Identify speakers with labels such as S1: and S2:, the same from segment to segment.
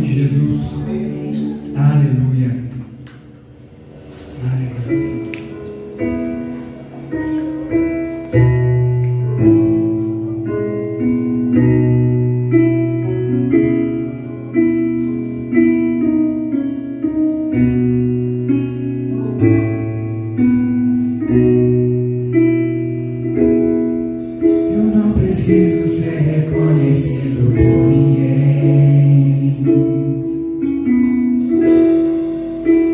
S1: de Jesus. Aleluia. Aleluia. Preciso ser reconhecido por ninguém.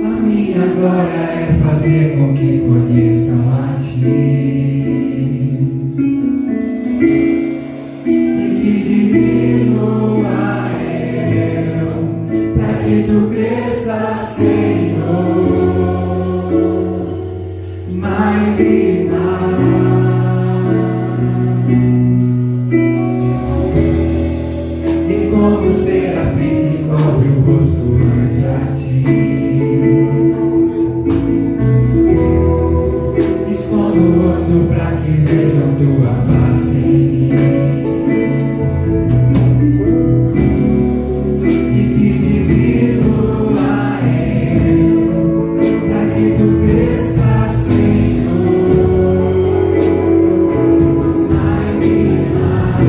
S1: A minha agora é fazer com que conheçam a Ti e que diminua eu, pra que Tu cresça, Senhor, mais e mais. Como serafins que cobre o rosto ante a Ti, escondo o rosto pra que vejam Tua face em mim e que diminua eu, pra que Tu cresça, Senhor, mais e mais.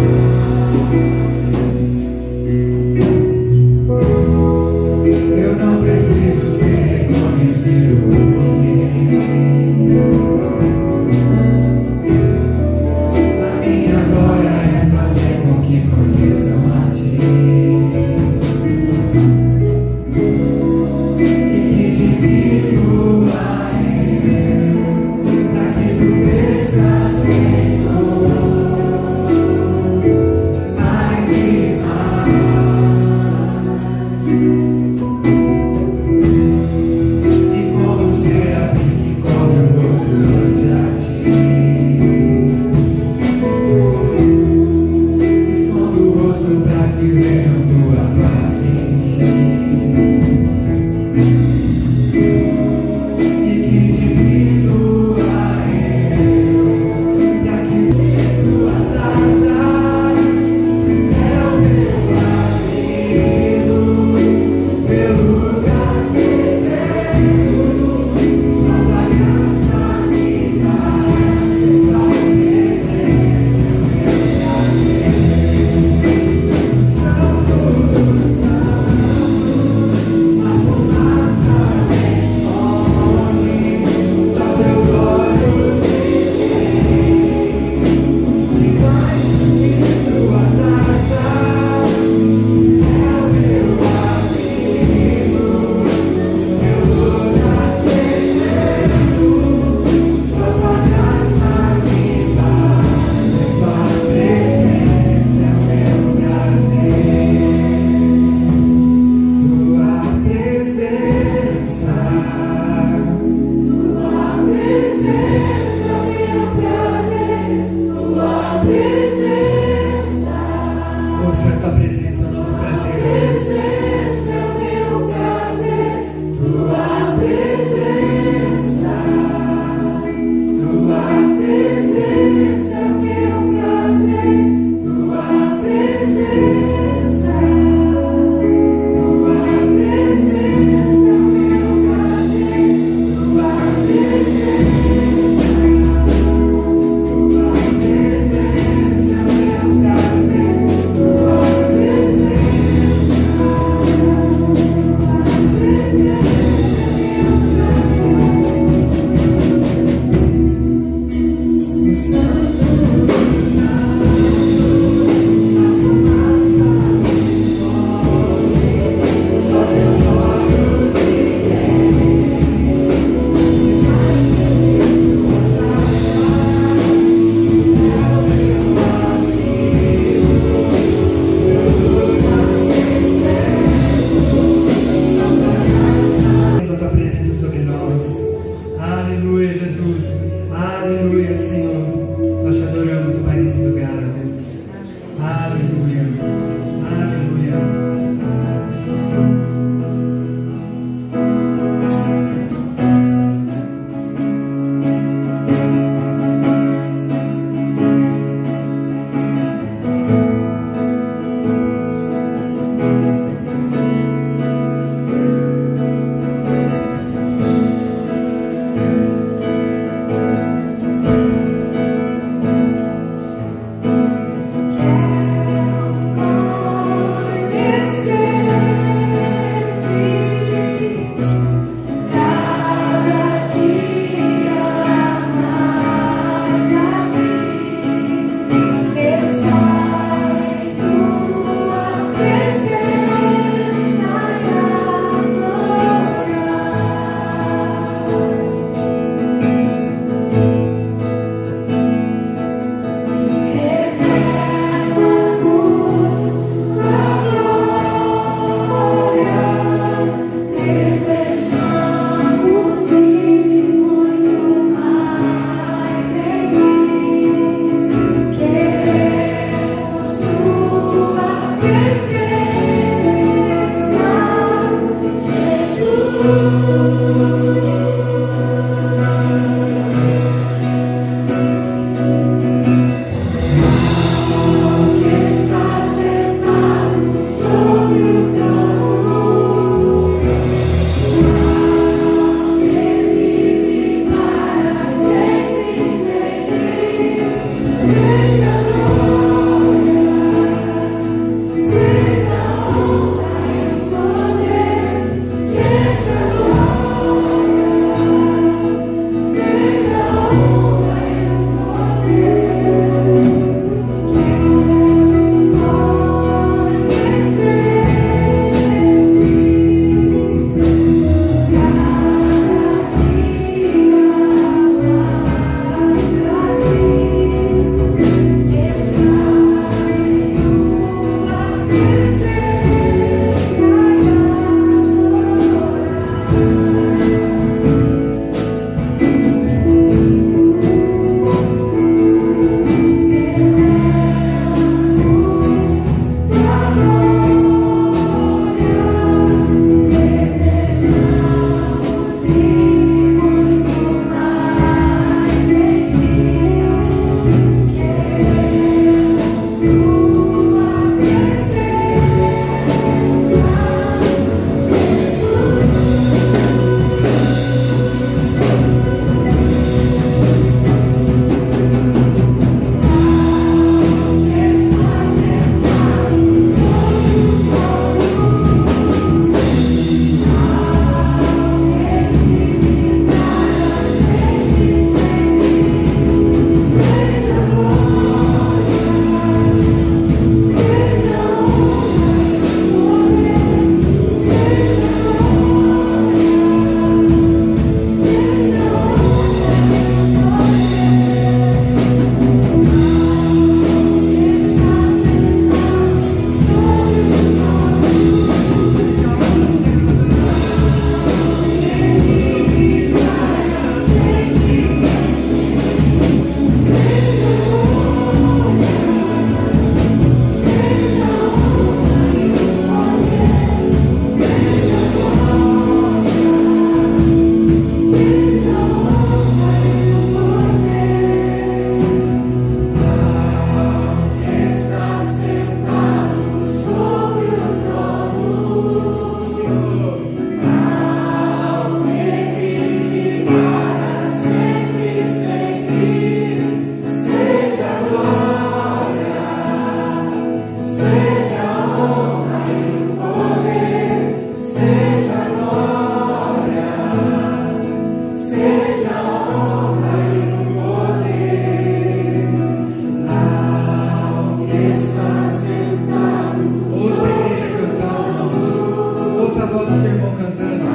S1: voz do seu irmão cantando.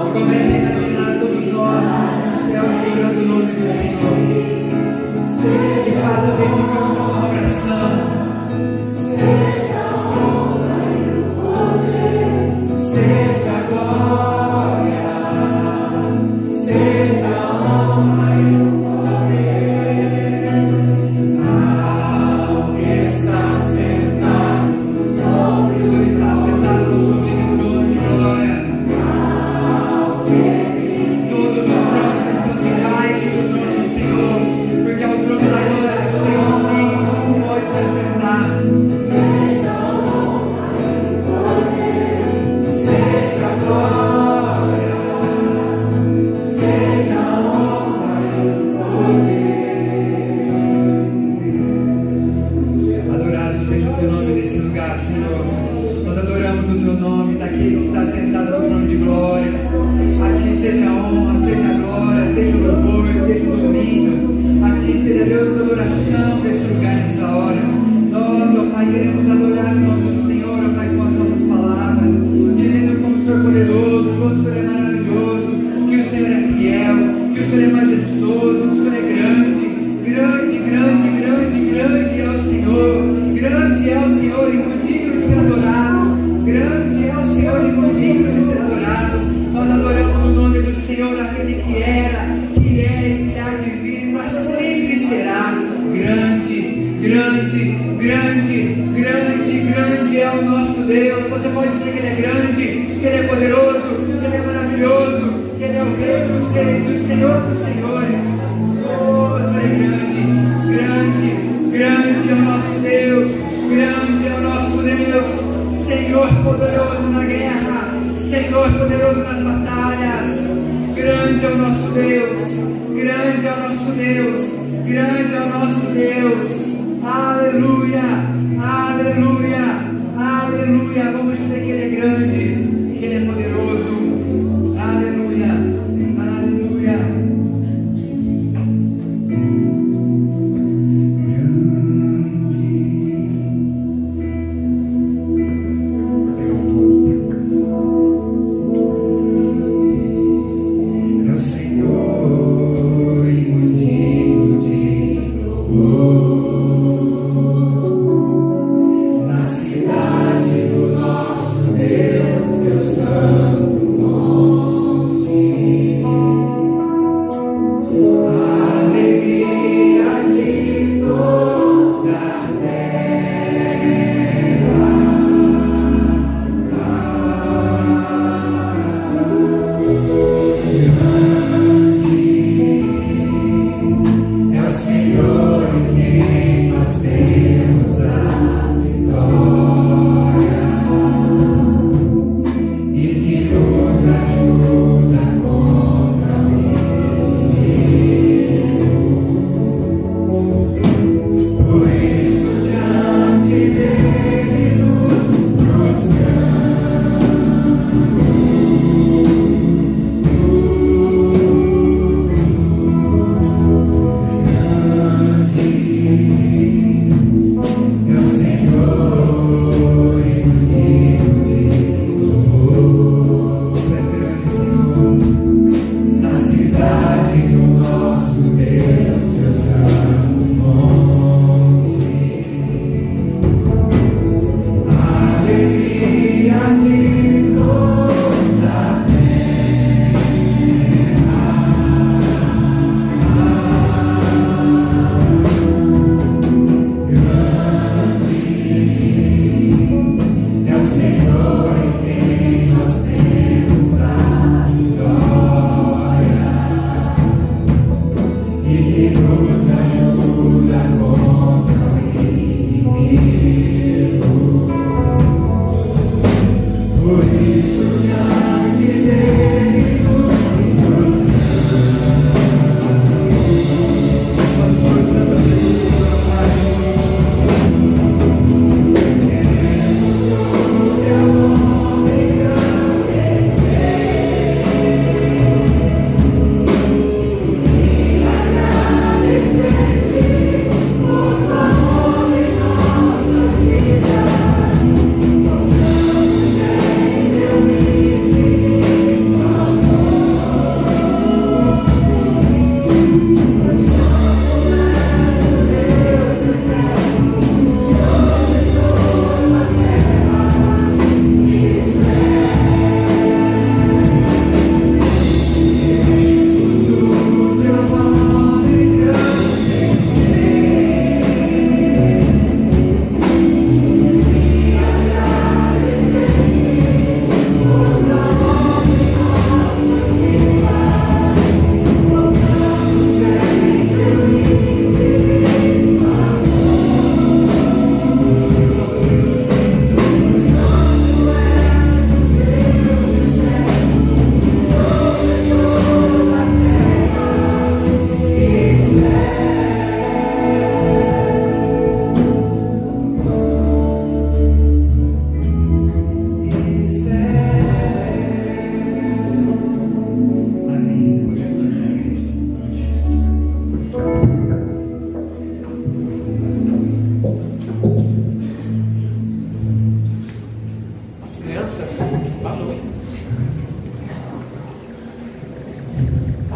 S1: E comece a imaginar todos nós no céu adorando o nome do Senhor. Que faça esse canto uma oração. Seja a honra e o poder, seja a glória, seja a honra e o poder ao que está sentado nos ombros. O Senhor está sentado no sublime trono de glória. Todos os tronos estão debaixo do trono do Senhor, porque é o trono da glória do Senhor, ninguém pode se assentar. Seja a honra e o poder, seja a glória, seja a honra e o poder. Adorado seja o teu nome nesse lugar, Senhor. Nós adoramos o teu nome, daquele que está sentado no trono de glória. A ti seja a honra, seja a glória, seja o louvor, seja o domínio. A ti seja, Deus, toda adoração nesse lugar, nessa hora. Nós, ó Pai, queremos adorar o nome do Senhor, ó Pai, com as nossas palavras, dizendo como o Senhor é poderoso, como o Senhor é maravilhoso, que o Senhor é fiel, que o Senhor é majestoso, que o Senhor é grande. Grande, grande, grande, grande é o Senhor. Grande é o Senhor e muito digno de ser adorado. Grande é o Senhor e muito digno de ser adorado. Nós adoramos o nome do Senhor, aquele que era, que é e que há de vir, mas sempre será. Grande, grande, grande, grande, grande é o nosso Deus. Você pode dizer que Ele é grande, que Ele é poderoso, que Ele é maravilhoso, que Ele é o Rei dos reis, o Senhor dos senhores. Oh, o Senhor é grande, grande, grande é o nosso Deus, grande é o nosso Deus. Senhor poderoso na guerra, Senhor poderoso nas batalhas. Grande é o nosso Deus, grande é o nosso Deus, grande é o nosso Deus. Aleluia, aleluia, aleluia. Vamos dizer que Ele é grande, que Ele é poderoso. Aleluia, aleluia.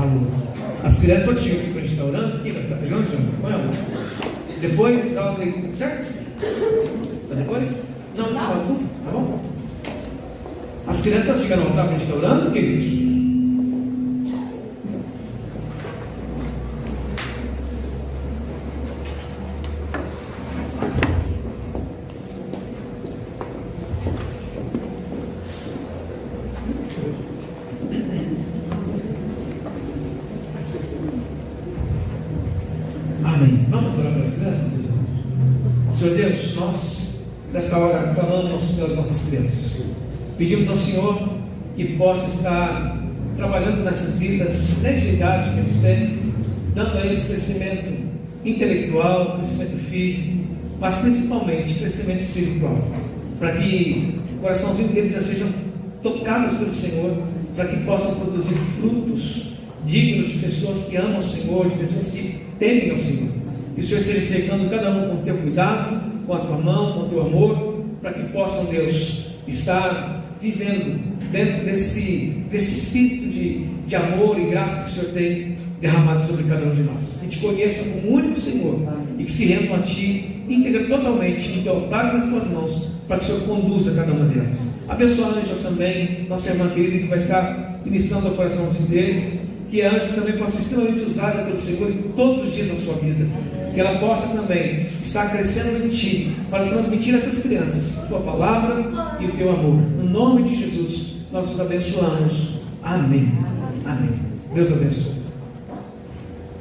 S2: Alô. As crianças podem chegar aqui quando a gente está orando, aqui vai ficar pegando com elas. Depois, dá o tudo certo? Tá depois? Não, não, tudo, tá bom? As crianças podem chegar no altar quando a gente está orando, queridos? Amém. Vamos orar para as crianças, meus irmãos? Senhor Deus, nós, nesta hora, clamamos pelas nossas crianças. Pedimos ao Senhor que possa estar trabalhando nessas vidas, desde a idade que eles têm, dando a eles crescimento intelectual, crescimento físico, mas principalmente crescimento espiritual, para que o coraçãozinho deles já sejam tocados pelo Senhor, para que possam produzir frutos dignos de pessoas que amam o Senhor, de pessoas que temem ao Senhor. Que o Senhor esteja cercando cada um com o teu cuidado, com a tua mão, com o teu amor, para que possam, Deus, estar vivendo dentro desse espírito de amor e graça que o Senhor tem derramado sobre cada um de nós. Que te conheçam como único Senhor e que se rendam a Ti íntegra totalmente no teu altar e nas tuas mãos, para que o Senhor conduza cada uma delas. Abençoa a Ângela também, nossa irmã querida, que vai estar ministrando ao coraçãozinho deles. Que a Ângela também possa ser extremamente usada pelo Senhor em todos os dias da sua vida. Que ela possa também estar crescendo em Ti, para transmitir a essas crianças a Tua palavra e o Teu amor. No nome de Jesus, nós os abençoamos. Amém. Amém. Deus abençoe.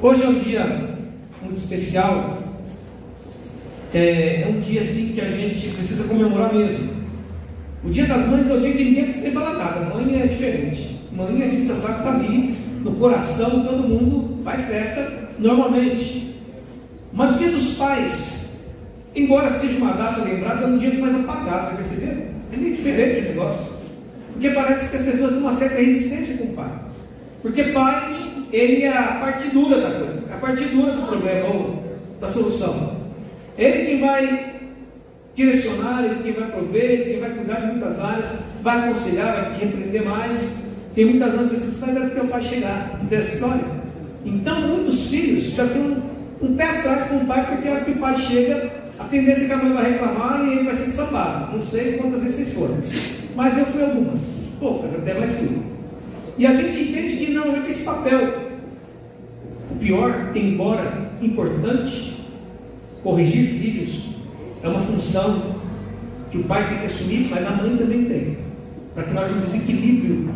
S2: Hoje é um dia muito especial. É um dia assim que a gente precisa comemorar mesmo. O Dia das Mães é o dia que ninguém precisa falar nada. Mãe é diferente. Mãe a gente já sabe que está ali no coração, todo mundo faz festa normalmente. Mas o Dia dos Pais, embora seja uma data lembrada, é um dia mais apagado, já perceberam? É meio diferente o negócio. Porque parece que as pessoas têm uma certa resistência com o pai. Porque pai, ele é a parte dura da coisa, a parte dura do problema ou da solução. Ele quem vai direcionar, ele quem vai prover, ele quem vai cuidar de muitas áreas, vai aconselhar, vai repreender mais. Tem muitas vezes que você espera para o teu pai chegar dessa história. Então muitos filhos já têm um pé atrás com o pai, porque a hora que o pai chega, a tendência é que a mãe vai reclamar e ele vai ser sambado. Não sei quantas vezes vocês foram, mas eu fui algumas, poucas até, mas fui. E a gente entende que normalmente esse papel, o pior, embora importante, corrigir filhos, é uma função que o pai tem que assumir, mas a mãe também tem, para que nós não desequilíbrio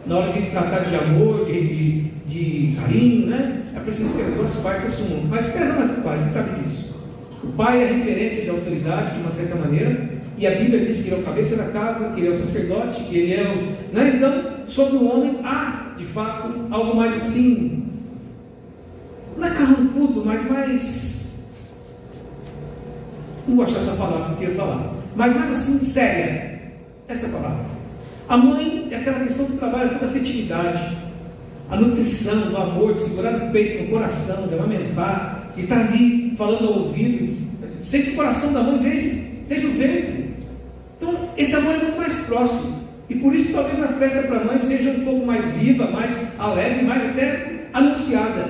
S2: na hora de tratar de amor, de carinho, né? É preciso que as duas partes assumam. Mas pesa mais para o pai, a gente sabe disso. O pai é referência de autoridade, de uma certa maneira, e a Bíblia diz que ele é o cabeça da casa, que ele é o sacerdote, que ele é o... Né? Então, sobre o homem há, de fato, algo mais assim, não é carrancudo, mas mais... Não gosto dessa palavra que eu queria falar, mas mais assim, séria, essa palavra. A mãe é aquela questão que trabalha toda a afetividade, a nutrição, o amor, de segurar no peito, no coração, de amamentar, de estar ali falando ao ouvido, sente o coração da mãe desde o ventre. Então, esse amor é muito mais próximo, e por isso talvez a festa para a mãe seja um pouco mais viva, mais alegre, mais até anunciada.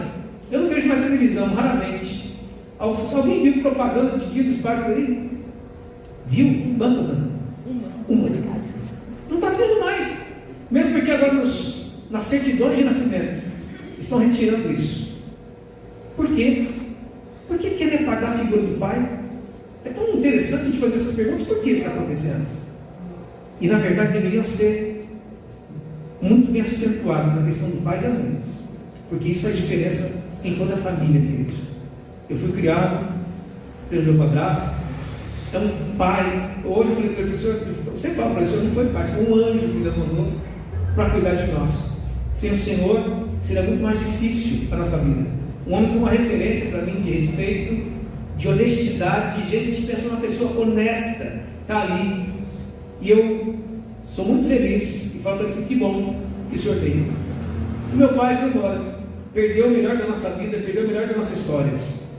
S2: Eu não vejo mais televisão, raramente. Alguém viu propaganda de Dia dos Pais por aí? Viu? Quantas, Ana? Uma. Não está tendo mais. Mesmo porque agora nas certidões de nascimento estão retirando isso. Por quê? Por que querer apagar a figura do pai? É tão interessante a gente fazer essas perguntas. Por que isso está acontecendo? E na verdade deveriam ser muito bem acentuados na questão do pai e da mãe, porque isso faz diferença em toda a família, queridos. Eu fui criado pelo meu padrasto. Então, pai, hoje eu falei para o professor, você fala, professor, não foi pai, foi um anjo que Deus mandou para cuidar de nós. Sem o Senhor, seria muito mais difícil para a nossa vida. Um homem foi uma referência para mim de respeito, de honestidade, de jeito de pensar, uma pessoa honesta, está ali. E eu sou muito feliz e falo para você, que bom que o Senhor tem. O meu pai foi embora, perdeu o melhor da nossa vida, perdeu o melhor da nossa história.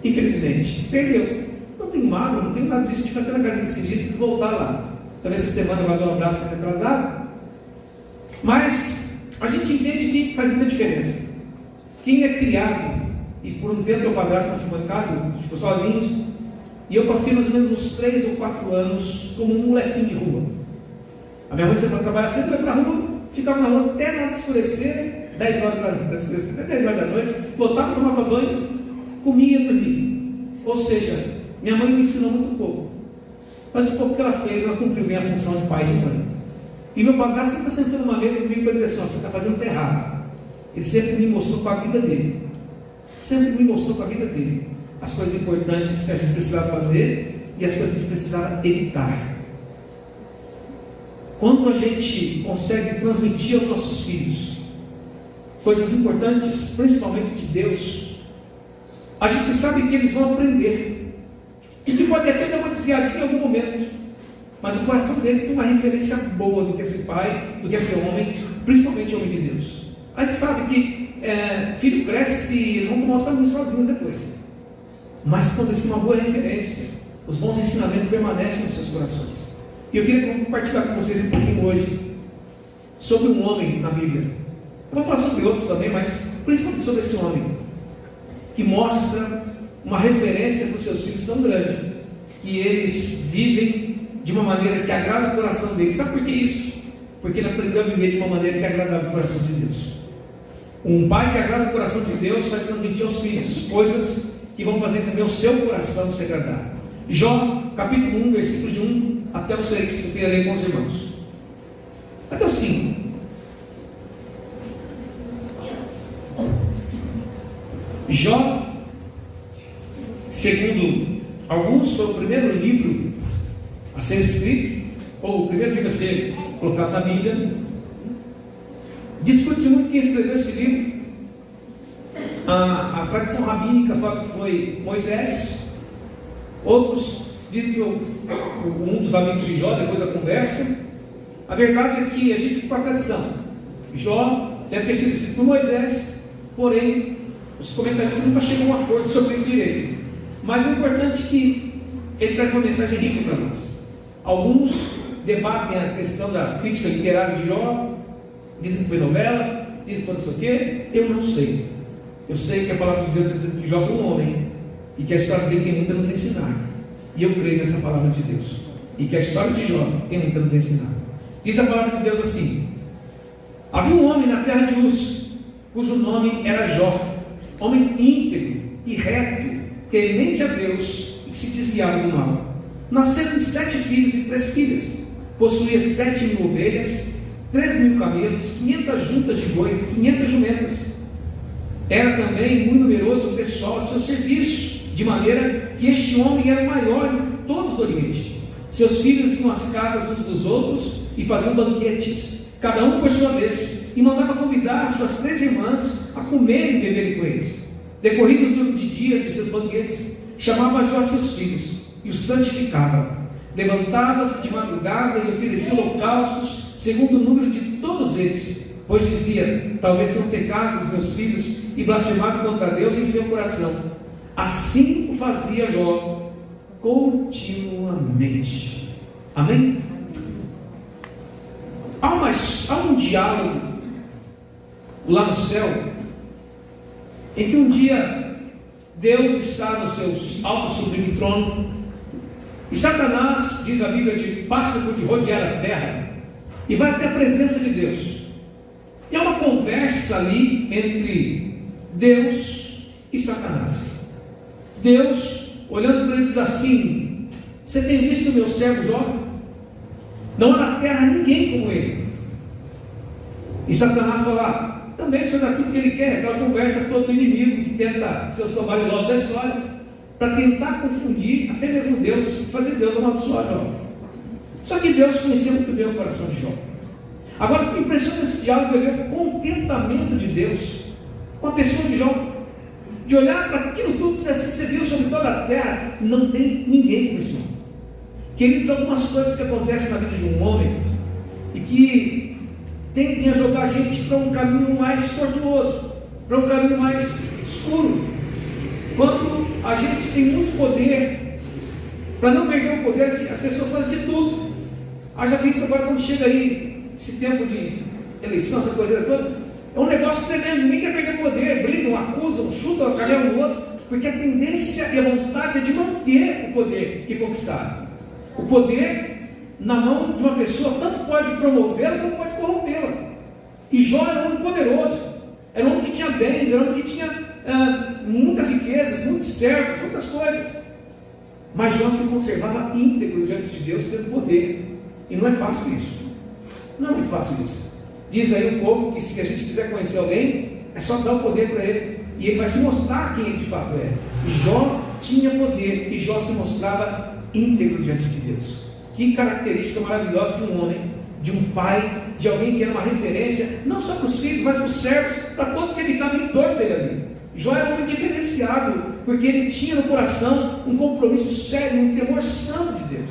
S2: Infelizmente, perdeu. Não tem mágoa, não tem nada disso de ficar na casa desse dia, de voltar lá. Talvez essa semana eu vá dar um abraço para atrasado. Mas a gente entende que faz muita diferença. Quem é criado, e por um tempo meu padrasto não ficou em casa, ficou sozinho, e eu passei mais ou menos uns 3 ou 4 anos como um molequinho de rua. A minha mãe sempre para trabalhar, sempre ia para a rua, ficava na rua até na hora de escurecer, 10 horas da noite, até 10 horas da noite, voltava, tomava banho, comia e dormia. Ou seja, minha mãe me ensinou muito pouco. Mas o pouco que ela fez, ela cumpriu bem a função de pai e de mãe. E meu padrasto nunca sentou numa mesa comigo para dizer assim: você está fazendo errado. Ele sempre me mostrou com a vida dele. Sempre me mostrou com a vida dele as coisas importantes que a gente precisava fazer e as coisas que a gente precisava evitar. Quando a gente consegue transmitir aos nossos filhos coisas importantes, principalmente de Deus, a gente sabe que eles vão aprender. E que pode até dar uma desviadinha em algum momento, mas o coração deles tem uma referência boa do que é ser pai, do que é ser homem, principalmente homem de Deus. A gente sabe que filho cresce e eles vão tomar os caminhos sozinhos depois. Mas quando eles têm uma boa referência, os bons ensinamentos permanecem nos seus corações. E eu queria compartilhar com vocês um pouquinho hoje sobre um homem na Bíblia. Eu vou falar sobre outros também, mas principalmente sobre esse homem, que mostra uma referência para os seus filhos tão grande, que eles vivem de uma maneira que agrada o coração deles. Sabe por que isso? Porque ele aprendeu a viver de uma maneira que agradava o coração de Deus. Um pai que agrada o coração de Deus vai transmitir aos filhos coisas que vão fazer também o seu coração se agradar. Jó, capítulo 1, versículos de 1 até o 6, eu queria ler com os irmãos. Até o 5. Jó, segundo alguns, foi o primeiro livro a ser escrito, ou o primeiro livro a ser colocado na Bíblia. Discute-se muito quem escreveu esse livro. A tradição rabínica fala que foi Moisés. Outros dizem que um dos amigos de Jó, depois da conversa. A verdade é que a gente fica com a tradição. Jó deve ter sido escrito por Moisés, porém os comentaristas nunca chegam a um acordo sobre isso direito. Mas é importante que ele traz uma mensagem rica para nós. Alguns debatem a questão da crítica literária de Jó, dizem que foi novela, dizem que foi não sei o quê. Eu não sei. Eu sei que a palavra de Deus diz que Jó foi um homem e que a história dele tem muito a nos ensinar. E eu creio nessa palavra de Deus. E que a história de Jó tem muito a nos ensinar. Diz a palavra de Deus assim: havia um homem na terra de Uz, cujo nome era Jó, homem íntegro e reto, temente a Deus e que se desviava do mal. Nasceram 7 filhos e 3 filhas. Possuía 7.000 ovelhas, 3.000 camelos, 500 juntas de bois e 500 jumentas. Era também muito numeroso o pessoal a seu serviço, de maneira que este homem era o maior de todos do Oriente. Seus filhos iam às casas uns dos outros e faziam banquetes, cada um por sua vez, e mandava convidar suas 3 irmãs a comer e beberem com eles. Decorrido o turno de dias de seus banquetes, chamava Jó seus filhos e os santificava. Levantava-se de madrugada e oferecia holocaustos segundo o número de todos eles, pois dizia: talvez tenham pecado os meus filhos e blasfemado contra Deus em seu coração. Assim o fazia Jó continuamente. Amém? Há um diálogo lá no céu, em que um dia Deus está no seu alto sublime trono, e Satanás, diz a Bíblia, passa por de rodear a terra e vai até a presença de Deus. E há uma conversa ali entre Deus e Satanás. Deus, olhando para ele, diz assim: você tem visto o meu servo Jó? Não há na terra ninguém como ele. E Satanás fala: também o Senhor dá tudo que ele quer. Aquela conversa todo inimigo que tenta ser o somebody love da história, para tentar confundir até mesmo Deus, fazer Deus amaldiçoar Jó. Só que Deus conhecia muito bem o coração de Jó. Agora, o que impressiona esse diálogo é ver o contentamento de Deus com a pessoa de Jó, de olhar para aquilo tudo e dizer assim: você viu sobre toda a terra, não tem ninguém como esse homem. Queridos, algumas coisas que acontecem na vida de um homem e que tendem a jogar a gente para um caminho mais tortuoso, para um caminho mais escuro. Quando a gente tem muito poder, para não perder o poder, as pessoas fazem de tudo. Haja visto agora quando chega aí esse tempo de eleição, essa coisa toda, É um negócio tremendo, ninguém quer perder poder, brigam, acusam, chutam, calham o outro, porque a tendência e a vontade é de manter o poder e conquistar. O poder na mão de uma pessoa tanto pode promovê-la como pode corrompê-la. E Jó era um homem poderoso, era um homem que tinha bens, era um homem que tinha muitas riquezas, muitos servos, muitas coisas. Mas Jó se conservava íntegro diante de Deus, tendo poder. E não é fácil isso. Não é muito fácil isso. Diz aí um pouco que se a gente quiser conhecer alguém, é só dar o poder para ele. E ele vai se mostrar quem ele de fato é. E Jó tinha poder, e Jó se mostrava íntegro diante de Deus. Que característica maravilhosa de um homem, de um pai, de alguém que era uma referência, não só para os filhos, mas para os servos, para todos que habitavam em torno dele ali. Jó era um homem diferenciado, porque ele tinha no coração um compromisso sério, um temor santo de Deus.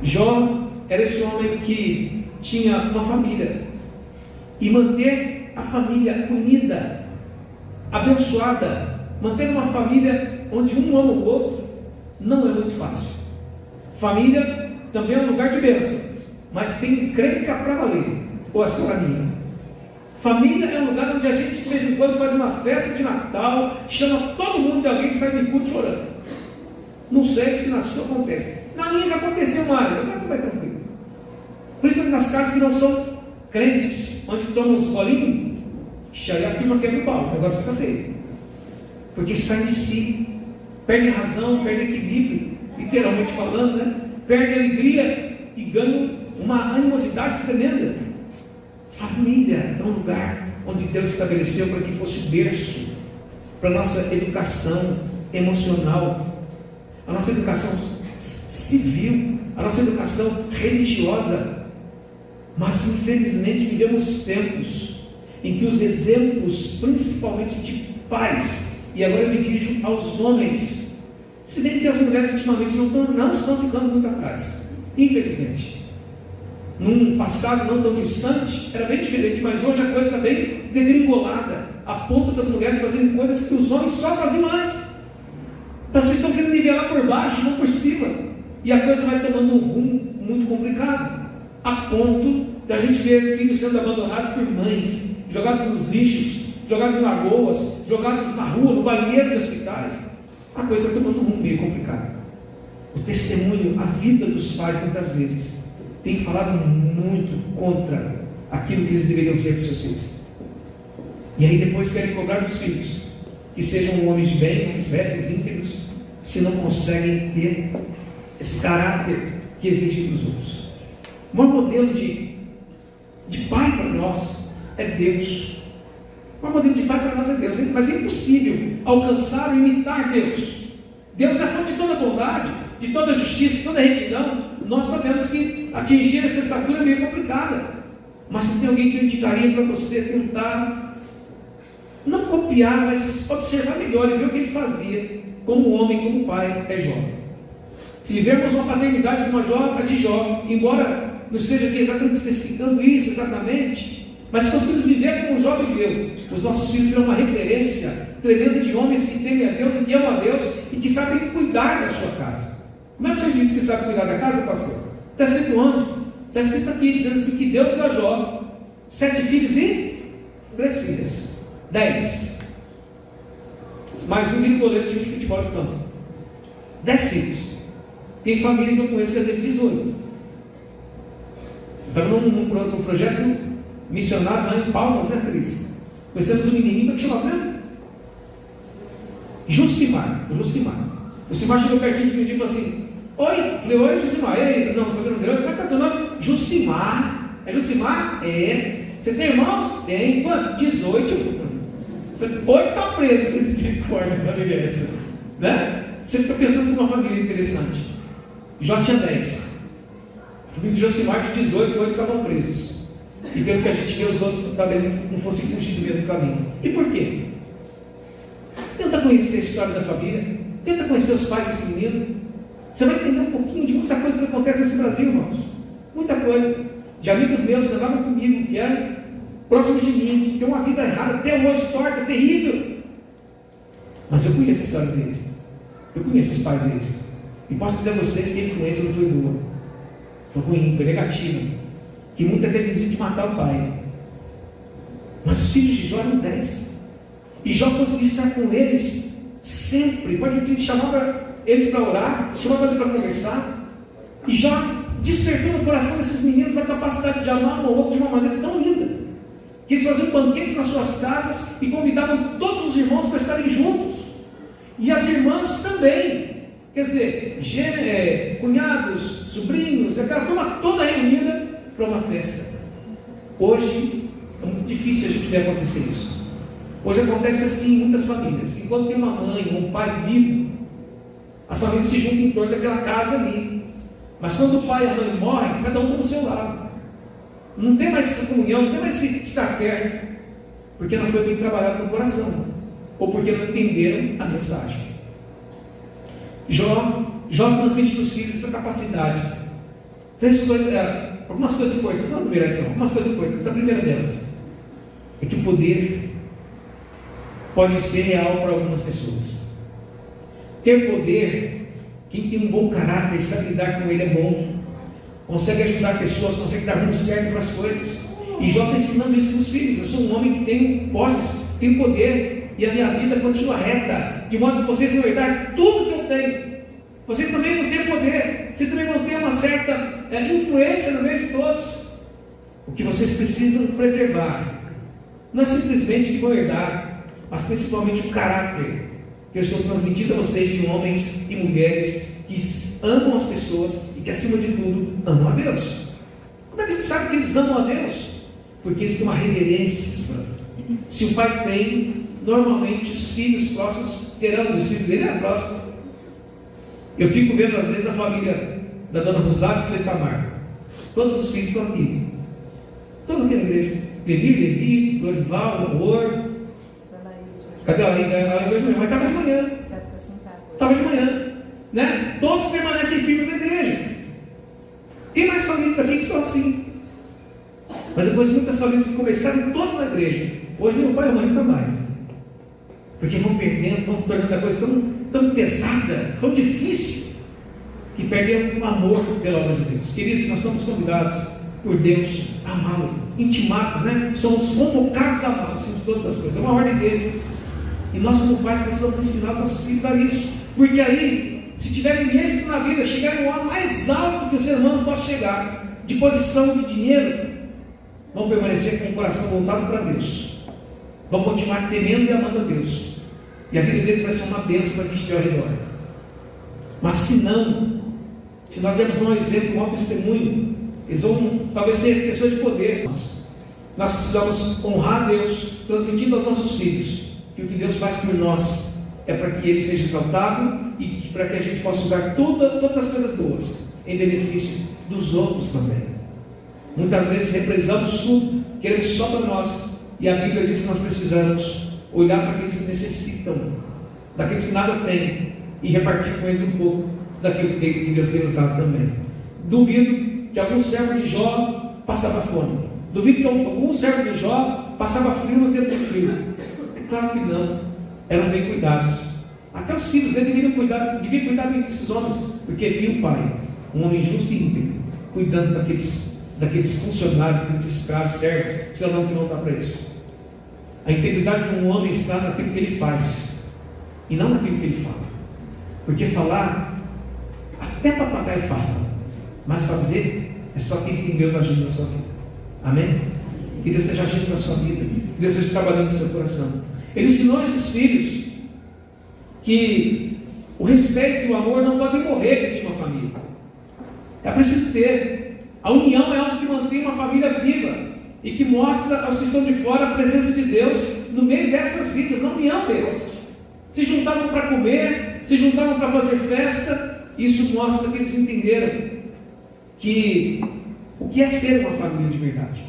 S2: Jó era esse homem que tinha uma família, e manter a família unida, abençoada, manter uma família onde um ama o outro, não é muito fácil. Família também é um lugar de bênção, mas tem encrenca para valer, ou a senhora minha. Família é um lugar onde a gente de vez em quando faz uma festa de Natal, chama todo mundo de alguém que sai de culto chorando. Não sei se na sua acontece. Na minha já aconteceu mais, agora tu vai tranquilo. Principalmente nas casas que não são crentes, onde tomam uns bolinhos, aí a turma quebra o pau, o negócio fica feio. Porque sai de si, perde a razão, perde equilíbrio, literalmente falando, né? Perde a alegria e ganha uma animosidade tremenda. Família é um lugar onde Deus estabeleceu para que fosse o berço para a nossa educação emocional, a nossa educação civil, a nossa educação religiosa. Mas infelizmente vivemos tempos em que os exemplos, principalmente de pais, e agora eu me dirijo aos homens, se bem que as mulheres ultimamente não estão ficando muito atrás, infelizmente. Num passado não tão distante, era bem diferente, mas hoje a coisa está bem degringolada, a ponto das mulheres fazerem coisas que os homens só faziam antes. Então vocês estão querendo nivelar por baixo, não por cima, e a coisa vai tomando um rumo muito complicado, a ponto da gente ver filhos sendo abandonados por mães, jogados nos lixos, jogados em lagoas, jogados na rua, no banheiro de hospitais. A coisa está tomando um rumo meio complicado. O testemunho, a vida dos pais, muitas vezes, tem falado muito contra aquilo que eles deveriam ser para os seus filhos. E aí depois querem cobrar dos filhos que sejam homens de bem, homens retos, íntegros, se não conseguem ter esse caráter que é exigido dos outros. O maior modelo de pai para nós é Deus. O maior modelo de pai para nós é Deus, mas é impossível alcançar ou imitar Deus. Deus é fonte de toda bondade, de toda justiça, de toda retidão. Nós sabemos que atingir essa estatura é meio complicada, mas se tem alguém que eu indicaria para você tentar, não copiar, mas observar melhor e ver o que ele fazia, como homem, como pai, é Jó. Se vermos uma paternidade de Jó, embora não esteja aqui exatamente especificando isso exatamente, mas se conseguirmos viver como Jó viveu, os nossos filhos serão uma referência tremenda de homens que temem a Deus e que amam a Deus e que sabem cuidar da sua casa. Como é que o senhor disse que sabe cuidar da casa, pastor? Está escrito onde? Está escrito aqui, dizendo assim que Deus deu a Jó 7 filhos e 3 filhas. 10. Mais um vira goleiro de time de futebol de campo. 10 filhos. Tem família que eu conheço que já teve 18. Estava num projeto missionário lá em Palmas, né, Cris? Conhecemos um menininho que chamava mesmo? Jusimar. O Jusimar chegou pertinho de mim e falou assim: oi, falei, oi, Jusimar. Ei, não, você não deu? Como é que é o teu nome? Jusimar. É Jusimar? É. Você tem irmãos? Tem. Quanto? 18. Falei, 8 está preso. Falei, misericórdia, que família é essa? Né? Você fica pensando numa família interessante. Jó tinha 10. A família de Josimar de 18, 8 estavam presos. E pelo que a gente vê, os outros talvez não fossem fugir do mesmo caminho. E por quê? Tenta conhecer a história da família, tenta conhecer os pais desse menino. Você vai entender um pouquinho de muita coisa que acontece nesse Brasil, irmãos. Muita coisa. De amigos meus que andavam comigo, que eram próximos de mim, que tem uma vida errada até hoje, torta, terrível. Mas eu conheço a história deles. Eu conheço os pais deles. E posso dizer a vocês que a influência não foi boa. Foi ruim, foi negativa. Que muitos até diziam de matar o pai. Mas os filhos de Jó eram 10. E Jó conseguia estar com eles sempre. Pode ver que chamava eles para orar, chamava eles para conversar. E Jó despertou no coração desses meninos a capacidade de amar um ao outro de uma maneira tão linda, que eles faziam banquetes nas suas casas e convidavam todos os irmãos para estarem juntos. E as irmãs também. Quer dizer, cunhados, sobrinhos, aquela turma toda reunida para uma festa. Hoje é muito difícil a gente ver acontecer isso. Hoje acontece assim em muitas famílias. Enquanto tem uma mãe ou um pai vivo, as famílias se juntam em torno daquela casa ali. Mas quando o pai e a mãe morrem, cada um para o seu lado. Não tem mais essa comunhão, não tem mais esse estar perto, porque não foi bem trabalhado no coração, ou porque não entenderam a mensagem. Jó transmite para os filhos essa capacidade. Algumas coisas importantes, não merece não, algumas coisas importantes. A primeira delas é que o poder pode ser real para algumas pessoas. Ter poder, quem tem um bom caráter e sabe lidar com ele é bom, consegue ajudar pessoas, consegue dar rumo certo para as coisas. E Jó está ensinando isso para os filhos. Eu sou um homem que tem posses, tem poder, e a minha vida continua reta, de modo que vocês vão herdar tudo que eu tenho. Vocês também vão ter poder, vocês também vão ter uma certa influência no meio de todos. O que vocês precisam preservar não é simplesmente que vão herdar, mas principalmente o caráter que eu estou transmitindo a vocês de homens e mulheres que amam as pessoas e que, acima de tudo, amam a Deus. Como é que a gente sabe que eles amam a Deus? Porque eles têm uma reverência santa. Se o pai tem, normalmente os filhos próximos terão, os filhos dele é próximo. Eu fico vendo às vezes a família da dona Rosário de Itamar. Todos os filhos estão aqui. Todos aqui na igreja. Levi, Lorival, Amor. Cadê a Laís? Ela hoje de manhã, mas estava de manhã. Estava de manhã. Né? Todos permanecem firmes na igreja. Tem mais famílias aqui que estão assim. Mas depois muitas famílias que começaram todas na igreja. Hoje meu pai e a mãe não estão mais. Porque vão perdendo, vão tornando a coisa tão pesada, tão difícil, que perdem o amor pela obra de Deus. Queridos, nós somos convidados por Deus a amá-lo, intimados, né? Somos convocados a amá-lo acima de todas as coisas. É uma ordem dele. E nós, como pais, precisamos ensinar os nossos filhos a isso. Porque aí, se tiverem êxito na vida, chegarem ao mais alto que o ser humano possa chegar, de posição, de dinheiro, vão permanecer com o coração voltado para Deus. Vão continuar temendo e amando a Deus. E a vida deles vai ser uma bênção para quem estiver ao redor. Mas se não, se nós dermos um exemplo, um mau testemunho, eles vão talvez ser pessoas de poder. Nós precisamos honrar a Deus, transmitindo aos nossos filhos que o que Deus faz por nós é para que Ele seja exaltado e para que a gente possa usar todas as coisas boas em benefício dos outros também. Muitas vezes represamos tudo, queremos só para nós, e a Bíblia diz que nós precisamos olhar para aqueles que necessitam, daqueles que nada têm, e repartir com eles um pouco daquilo que Deus tem nos dado também. Duvido que algum servo de Jó passava fome. Duvido que algum servo de Jó passava frio no tempo de frio. É claro que não. Eram bem cuidados. Até os filhos dele deviam cuidar bem desses homens, porque via o pai, um homem justo e íntegro, cuidando daqueles funcionários, daqueles escravos, servos, senão que não dá para isso. A integridade de um homem está naquilo que ele faz, e não naquilo que ele fala. Porque falar, até papagaio fala, mas fazer é só quem tem Deus agindo na sua vida. Amém? Que Deus esteja agindo na sua vida, que Deus esteja trabalhando no seu coração. Ele ensinou esses filhos que o respeito e o amor não podem morrer dentro de uma família. É preciso ter. A união é algo que mantém uma família viva e que mostra aos que estão de fora a presença de Deus no meio dessas vidas, na união deles. Se juntavam para comer, se juntavam para fazer festa. Isso mostra que eles entenderam que o que é ser uma família de verdade.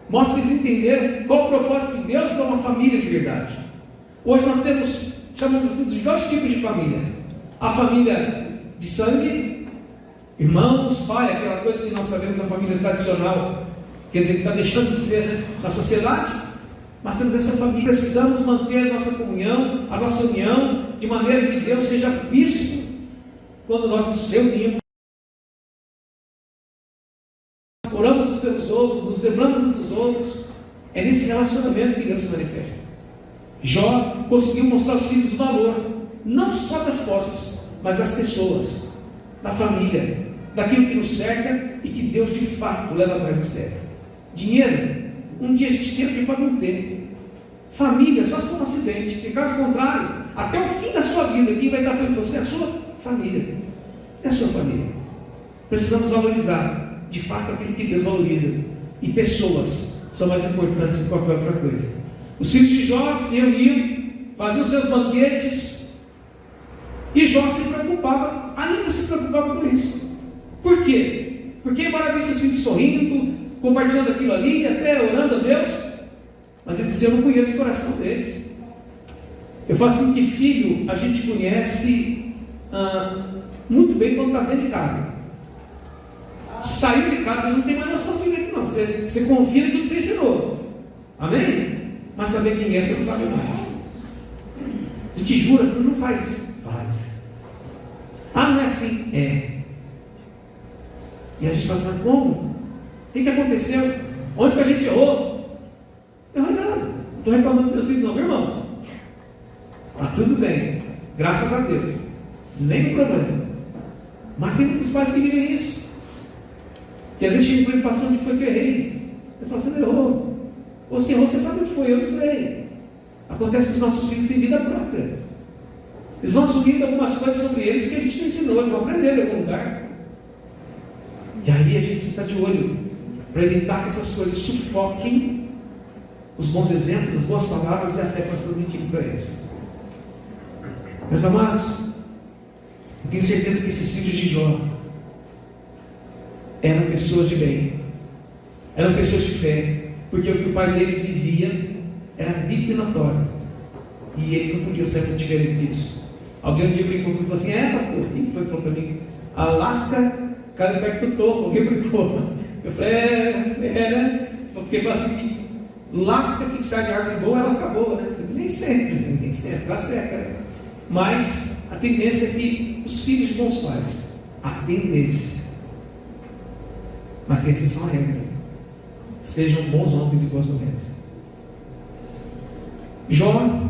S2: Mostra que eles entenderam qual o propósito de Deus para uma família de verdade. Hoje nós chamamos assim de dois tipos de família. A família de sangue, irmãos, pai, aquela coisa que nós sabemos da família tradicional, quer dizer, que está deixando de ser, né, na sociedade. Mas temos essa família, precisamos manter a nossa comunhão, a nossa união, de maneira que Deus seja visto quando nós nos reunimos, oramos uns pelos outros, nos lembramos uns dos outros, É nesse relacionamento que Deus se manifesta. Jó conseguiu mostrar aos filhos o valor, não só das posses, mas das pessoas, da família, daquilo que nos cerca e que Deus de fato leva mais a sério. Dinheiro, um dia a gente tem, outro pode não ter. Família, só se for um acidente, porque caso contrário, até o fim da sua vida, quem vai dar para você é a sua família. É a sua família. Precisamos valorizar, de fato, aquilo que Deus valoriza. E pessoas são mais importantes que qualquer outra coisa. Os filhos de Jó se reuniam, faziam seus banquetes, e Jó se preocupava, ainda se preocupava com isso. Por quê? Porque embora visse os filhos sorrindo, compartilhando aquilo ali, até orando a Deus, mas ele disse: eu não conheço o coração deles. Eu falo assim que filho a gente conhece muito bem quando está dentro de casa. Saiu de casa, você não tem mais noção de direito, não. Você confia em tudo que você ensinou. Amém? Mas saber quem é, você não sabe mais. Você te jura, não faz isso. Faz. Ah, não é assim? É. E a gente fala assim: mas como? O que aconteceu? Onde que a gente errou? Não errou nada. Não estou reclamando dos meus filhos, não, meus irmãos. Está tudo bem. Graças a Deus. Nem problema. Mas tem muitos pais que vivem isso. Que às vezes chega para ele: pastor, onde foi que eu errei? Eu falo: você não errou. Ou se errou, você sabe onde foi, eu não sei. Acontece que os nossos filhos têm vida própria. Eles vão assumindo algumas coisas sobre eles que a gente não ensinou, eles vão aprender em algum lugar. E aí a gente está de olho para evitar que essas coisas sufoquem os bons exemplos, as boas palavras e a fé que nós transmitimos para eles. Meus amados, eu tenho certeza que esses filhos de Jó eram pessoas de bem, eram pessoas de fé, porque o que o pai deles vivia era visto e notório, e eles não podiam ser muito diferente disso. Alguém um dia brincou comigo e falou assim: pastor, quem foi que falou para mim? A lasca caiu perto do topo. Alguém brincou. Eu falei: era, porque falou assim: lasca que sai de árvore boa, ela lasca boa, né? Eu falei: nem sempre, ela seca. Mas a tendência é que os filhos de bons pais, a tendência, mas tem exceção à regra, sejam bons homens e boas mulheres. Jó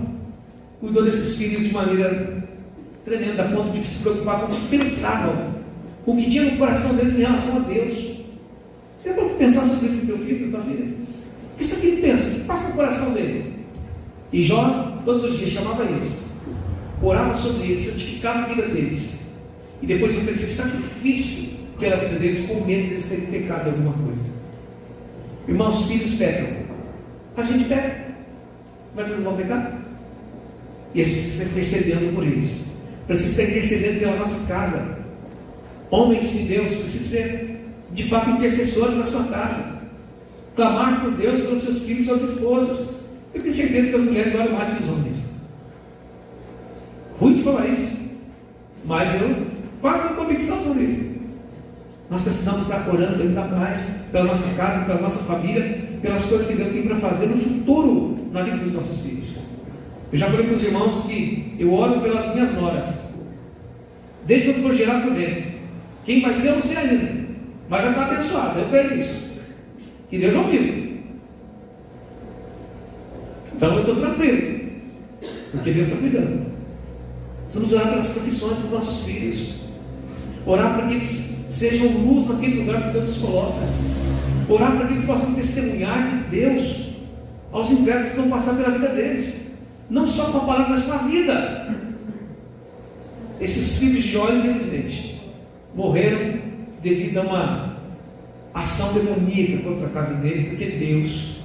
S2: cuidou desses filhos de maneira tremenda, a ponto de se preocupar com o que pensavam, com o que tinha no coração deles em relação a Deus. Você já pode pensar sobre isso com teu filho, tua filha? O que você pensa? O que passa no coração dele? E Jó, todos os dias, chamava eles, orava sobre eles, santificava a vida deles, e depois oferecia sacrifício pela vida deles, com medo deles terem pecado em alguma coisa. Irmãos, os filhos pecam, a gente peca, mas eles não vão pecar, e a gente precisa estar intercedendo por eles, precisa estar intercedendo pela nossa casa. Homens de Deus precisam ser de fato intercessores da sua casa, clamar por Deus pelos seus filhos e suas esposas. Eu tenho certeza que as mulheres oram mais que os homens. Ruim de falar isso, mas eu quase tenho convicção sobre isso. Nós precisamos estar orando ainda mais pela nossa casa, pela nossa família, pelas coisas que Deus tem para fazer no futuro na vida dos nossos filhos. Eu já falei para os irmãos que eu oro pelas minhas noras, desde quando for gerar por dentro. Quem vai ser, eu não sei ainda, mas já está abençoado, eu creio nisso, que Deus ouviu. Então eu estou tranquilo, porque Deus está cuidando. Precisamos orar pelas profissões dos nossos filhos, orar para que eles sejam luz naquele lugar que Deus os coloca, orar para que eles possam testemunhar de Deus aos incrédulos que vão passar pela vida deles, não só com a palavra, mas com a vida. Esses filhos de Jó, infelizmente, morreram devido a uma ação demoníaca contra a casa dele, porque Deus,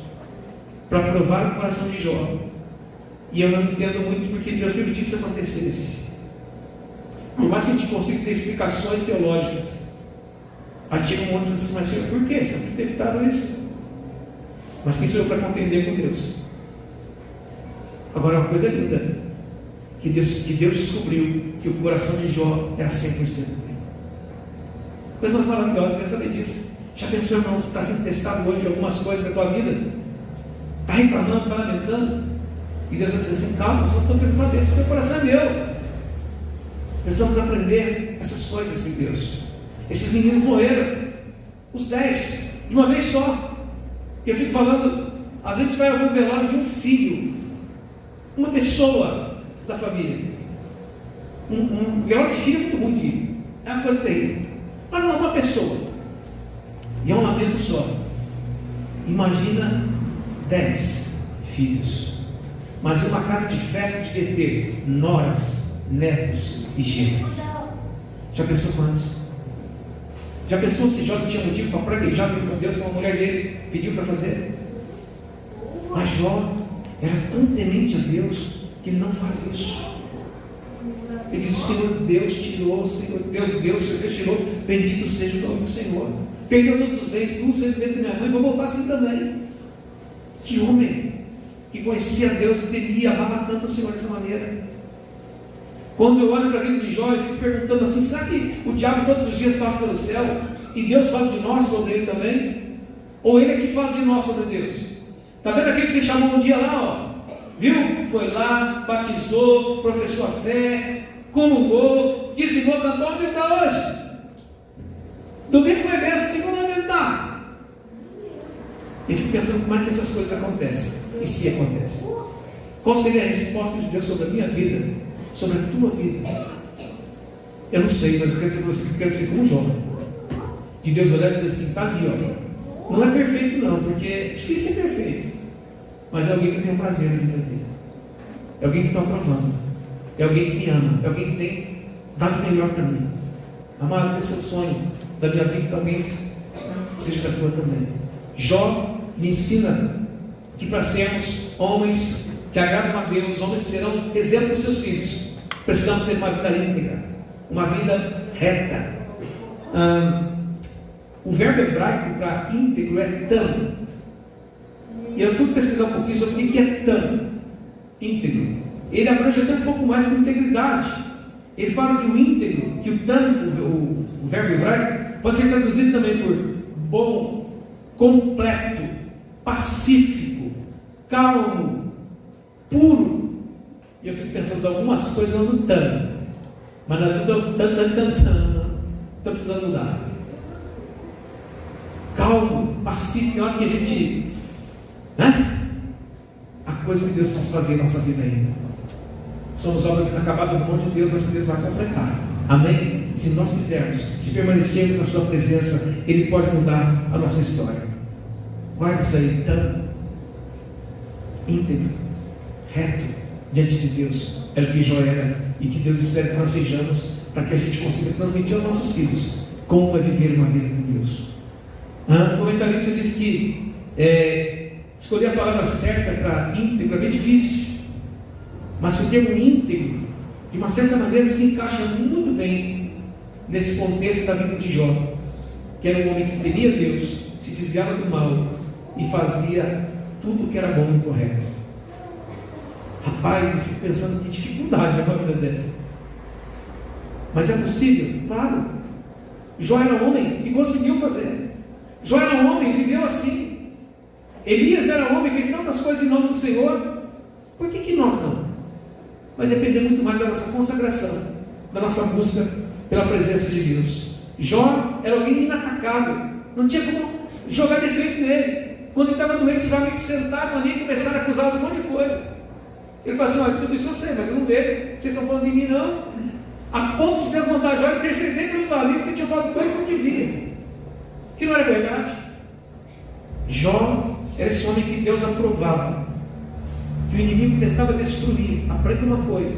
S2: para provar o coração de Jó, e eu não entendo muito porque Deus permitiu que isso acontecesse, por mais que a gente consiga ter explicações teológicas, aí chega um monte de assim: mas Senhor, por que? Você não ter evitado isso? Mas quem sou eu para contender com Deus? Agora, uma coisa linda, que Deus descobriu que o coração de Jó era 100% bem. Coisa mais maravilhosa, quer saber disso? Já pensou, irmão, você está sendo testado hoje em algumas coisas da tua vida? Está reclamando, está lamentando? E Deus vai dizer assim: calma, eu só estou querendo saber se o teu coração é meu. Precisamos aprender essas coisas em Deus. Esses meninos morreram, os 10, de uma vez só. E eu fico falando, Às vezes a gente vai a algum velório de um filho, uma pessoa da família. Um velório de filho é muito ruim de ir. É uma coisa terrível. Mas não, uma pessoa. E é um lamento só. Imagina 10 filhos. Mas em uma casa de festa devia ter noras, netos e genros. Já pensou quantos? Já pensou se Jó não tinha motivo para praguejar mesmo com Deus, como a mulher dele pediu para fazer? Mas Jó era tão temente a Deus que ele não faz isso. Ele diz: o Senhor Deus tirou, o Senhor Deus deu, o Senhor Deus tirou, bendito seja o nome do Senhor. Perdeu todos os bens, tudo sempre dentro da minha mãe, vou voltar assim também. Que homem que conhecia Deus, que temia, amava tanto o Senhor dessa maneira. Quando eu olho para a vida de Jó, eu fico perguntando assim: será que o diabo todos os dias passa pelo céu e Deus fala de nós sobre ele também? Ou ele é que fala de nós sobre Deus? Está vendo aquele que você chamou um dia lá, ó? Viu? Foi lá, batizou, professou a fé, comungou, dizimou, cantou. Onde ele está hoje? Domingo foi mesmo, segundo onde ele está? E fico pensando como é que essas coisas acontecem. E se acontecem? Qual seria a resposta de Deus sobre a minha vida? Sobre a tua vida? Eu não sei, mas eu quero dizer para você que eu quero ser como Jó. De Deus olhar e dizer assim: está ali, ó. Não é perfeito não, porque é difícil ser perfeito. Mas é alguém que tem um prazer na vida dele. É alguém que está aprovando. É alguém que me ama. É alguém que tem dado melhor para mim. Amado, esse é o sonho da minha vida, talvez seja da tua também. Jó me ensina que para sermos homens que agradam a Deus, homens que serão exemplo dos seus filhos, precisamos ter uma vida íntegra, uma vida reta. O verbo hebraico para íntegro é tam. E eu fui pesquisar um pouquinho sobre o que é tam, íntegro. Ele abrange até um pouco mais que integridade. Ele fala que o íntegro, que o tam, o verbo hebraico, pode ser traduzido também por bom, completo, pacífico, calmo, puro. E eu fico pensando em algumas coisas no tam, mas não é tudo tam. Estou precisando mudar. Calmo, pacífico, é hora que a gente, a coisa que Deus precisa fazer em nossa vida ainda. Somos obras inacabadas na mão de Deus, mas que Deus vai completar. Amém? Se nós quisermos, se permanecermos na sua presença, Ele pode mudar a nossa história. Guarda isso aí, tão íntegro, reto, diante de Deus. Era o que Jó era, e que Deus espera que nós sejamos, para que a gente consiga transmitir aos nossos filhos como é viver uma vida com Deus. O comentarista diz que escolher a palavra certa para íntegro é bem difícil, mas que o termo íntegro, de uma certa maneira, se encaixa muito bem nesse contexto da vida de Jó, que era um homem que temia Deus, se desviava do mal e fazia tudo o que era bom e correto. Rapaz, eu fico pensando que dificuldade é uma vida dessa. Mas é possível? Claro. Jó era um homem e conseguiu fazer. Jó era um homem e viveu assim. Elias era um homem e fez tantas coisas em nome do Senhor. Por que nós não? Vai depender muito mais da nossa consagração, da nossa busca pela presença de Deus. Jó era alguém inatacável, não tinha como jogar defeito nele. Quando ele estava doente, os amigos sentaram ali e começaram a acusar de um monte de coisa. Ele falou assim: olha, tudo isso eu sei, mas eu não vejo, vocês estão falando de mim não. A ponto de Deus mandar Jó interceder pelos amigos que tinham falado coisas que não devia, que não era verdade. Jó era esse homem que Deus aprovava, que o inimigo tentava destruir. Aprenda uma coisa: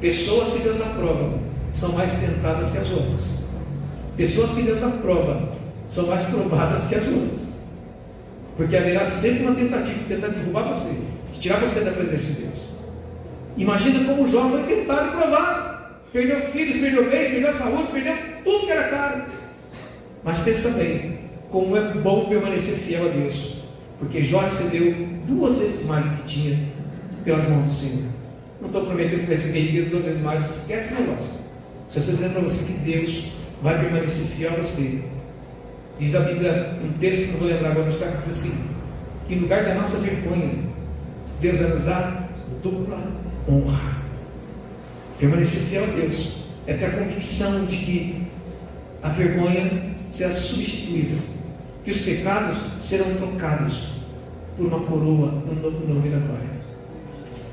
S2: pessoas que Deus aprova são mais tentadas que as outras. Pessoas que Deus aprova são mais provadas que as outras, porque haverá sempre uma tentativa de tentar derrubar você, de tirar você da presença de Deus. Imagina como Jó foi tentado e provado. Perdeu filhos, perdeu bens, perdeu a saúde, perdeu tudo que era caro. Mas pensa bem, como é bom permanecer fiel a Deus, porque Jó recebeu 2 vezes mais do que tinha pelas mãos do Senhor. Não estou prometendo que vai receber riqueza 2 vezes mais, esquece esse negócio. Só estou dizendo para você que Deus vai permanecer fiel a você. Diz a Bíblia, um texto que não vou lembrar agora, mas diz assim: que em lugar da nossa vergonha, Deus vai nos dar dupla honra. Permanecer fiel a Deus é ter a convicção de que a vergonha será substituída, que os pecados serão trocados por uma coroa, um novo nome da glória.